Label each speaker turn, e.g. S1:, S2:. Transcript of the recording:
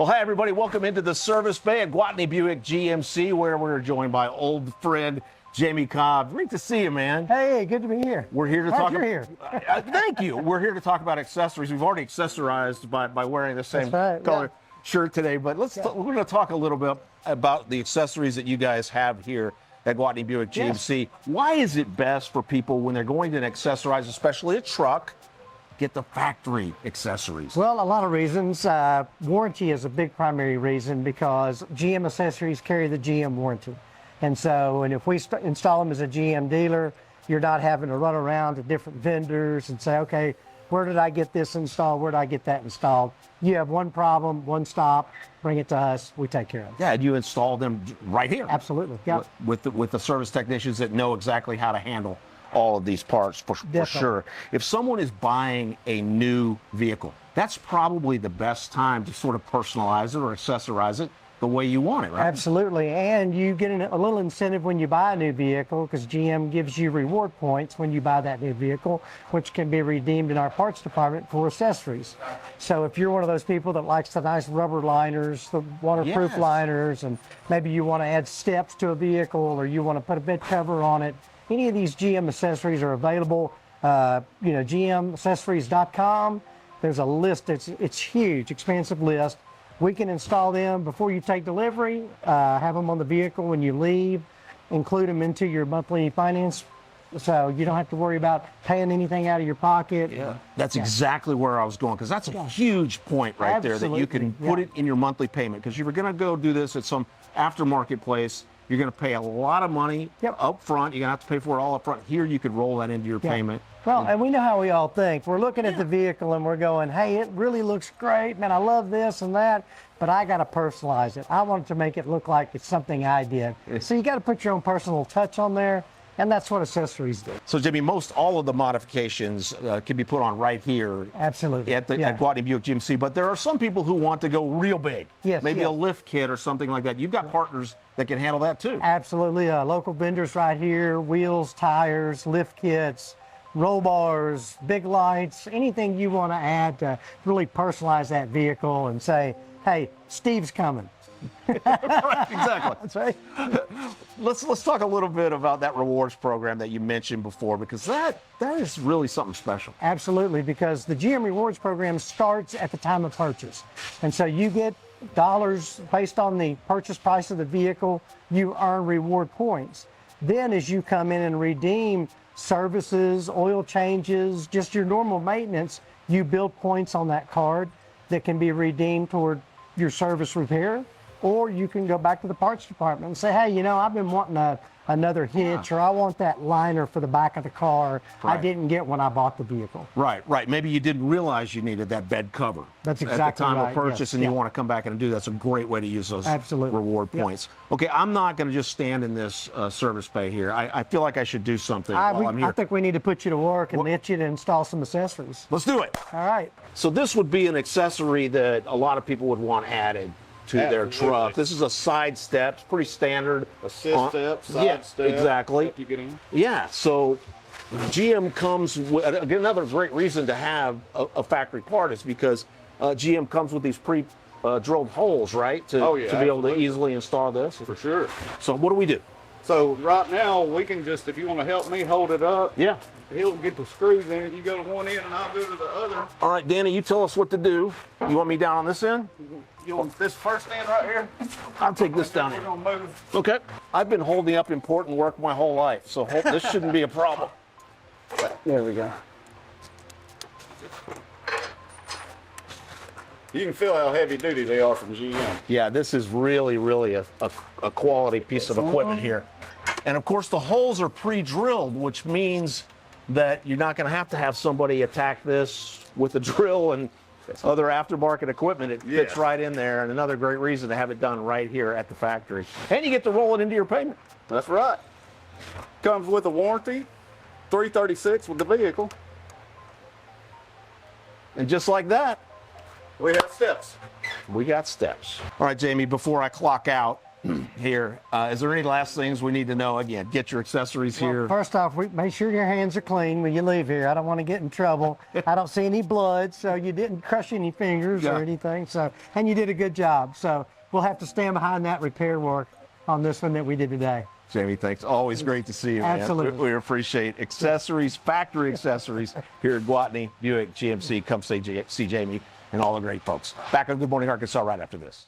S1: Well, hi, everybody. Welcome into the service bay at Gwatney Buick GMC, where we're joined by old friend Jamie Cobb. Great to see you, man.
S2: Hey, good to be here.
S1: We're here to
S2: Glad
S1: talk.
S2: you're here.
S1: Thank you. We're here to talk about accessories. We've already accessorized by wearing the same
S2: right,
S1: color shirt today, but we're going to talk a little bit about the accessories that you guys have here at Gwatney Buick GMC. Why is it best for people when they're going to accessorize, especially a truck, get the factory accessories?
S2: Well, a lot of reasons. Warranty is a big primary reason because GM accessories carry the GM warranty. And so, and if we install them as a GM dealer, you're not having to run around to different vendors and say, okay, where did I get this installed? Where did I get that installed? You have one problem, one stop, bring it to us, we take care of it.
S1: Yeah, and you install them right here.
S2: Absolutely, yeah.
S1: With the service technicians that know exactly how to handle all of these parts for sure. If someone is buying a new vehicle, that's probably the best time to sort of personalize it or accessorize it the way you want it, right?
S2: Absolutely, and you get a little incentive when you buy a new vehicle because GM gives you reward points when you buy that new vehicle, which can be redeemed in our parts department for accessories. So if you're one of those people that likes the nice rubber liners, the waterproof liners, and maybe you want to add steps to a vehicle or you want to put a bed cover on it, any of these GM accessories are available. GMaccessories.com. There's a list. It's huge, expansive list. We can install them before you take delivery, have them on the vehicle when you leave, include them into your monthly finance, so you don't have to worry about paying anything out of your pocket.
S1: Yeah, that's exactly where I was going, because that's a huge point right there, that you can put it in your monthly payment. Because if you're going to go do this at some aftermarket place, you're going to pay a lot of money up front. You're going to have to pay for it all up front. Here, you could roll that into your payment.
S2: Well, and we know how we all think. We're looking at the vehicle and we're going, hey, it really looks great. Man, I love this and that, but I got to personalize it. I want to make it look like it's something I did. So you got to put your own personal touch on there, and that's what accessories do.
S1: So, Jimmy, most all of the modifications can be put on right here.
S2: Absolutely.
S1: At Gwatney Buick GMC, but there are some people who want to go real big.
S2: Yes.
S1: Maybe a lift kit or something like that. You've got partners that can handle that too.
S2: Absolutely. Local vendors right here, wheels, tires, lift kits, roll bars, big lights, anything you want to add to really personalize that vehicle and say, hey, Steve's coming.
S1: Right, exactly.
S2: That's right.
S1: Let's talk a little bit about that rewards program that you mentioned before, because that is really something special.
S2: Absolutely, because the GM Rewards program starts at the time of purchase. And so you get dollars based on the purchase price of the vehicle, you earn reward points. Then as you come in and redeem services, oil changes, just your normal maintenance, you build points on that card that can be redeemed toward your service repair, or you can go back to the parts department and say, hey, you know, I've been wanting another hitch, or I want that liner for the back of the car. I didn't get when I bought the vehicle.
S1: Right. Maybe you didn't realize you needed that bed cover.
S2: That's exactly
S1: at the time
S2: right.
S1: of purchase, and you want to come back and do that. That's a great way to use those reward points. Okay, I'm not going to just stand in this service bay here. I feel like I should do something while I'm here.
S2: I think we need to put you to work and get you to install some accessories.
S1: Let's do it.
S2: All right.
S1: So this would be an accessory that a lot of people would want added to their truck. This is a side step. It's pretty standard.
S3: Assist step, side step.
S1: Exactly.
S3: You get in.
S1: Yeah, so GM comes with, again, another great reason to have a factory part is because GM comes with these pre-drilled holes, right? To be able to easily install this.
S3: For sure.
S1: So what do we do?
S3: So right now, we can just, if you want to help me hold it up, he'll get the screws in it. You go to one end and I'll go to the other.
S1: All right, Danny, you tell us what to do. You want me down on this end?
S3: You want this first end right here?
S1: I'll take this down here.
S3: We're going to move.
S1: Okay. I've been holding up important work my whole life, so this shouldn't be a problem. There we go.
S3: You can feel how heavy duty they are from GM.
S1: Yeah, this is really, really a quality piece of equipment here. And of course, the holes are pre-drilled, which means that you're not going to have somebody attack this with a drill and other aftermarket equipment. It fits right in there, and another great reason to have it done right here at the factory. And you get to roll it into your payment.
S3: That's right. Comes with a warranty, $336 with the vehicle.
S1: And just like that,
S3: we have steps.
S1: we got steps. All right, Jamie, before I clock out, here. Is there any last things we need to know? Again, get your accessories here.
S2: First off, make sure your hands are clean when you leave here. I don't want to get in trouble. I don't see any blood, so you didn't crush any fingers or anything. So, and you did a good job. So we'll have to stand behind that repair work on this one that we did today.
S1: Jamie, thanks. Always great to see you, man.
S2: Absolutely.
S1: We appreciate accessories, factory accessories here at Gwatney Buick GMC. Come see Jamie and all the great folks. Back on Good Morning Arkansas right after this.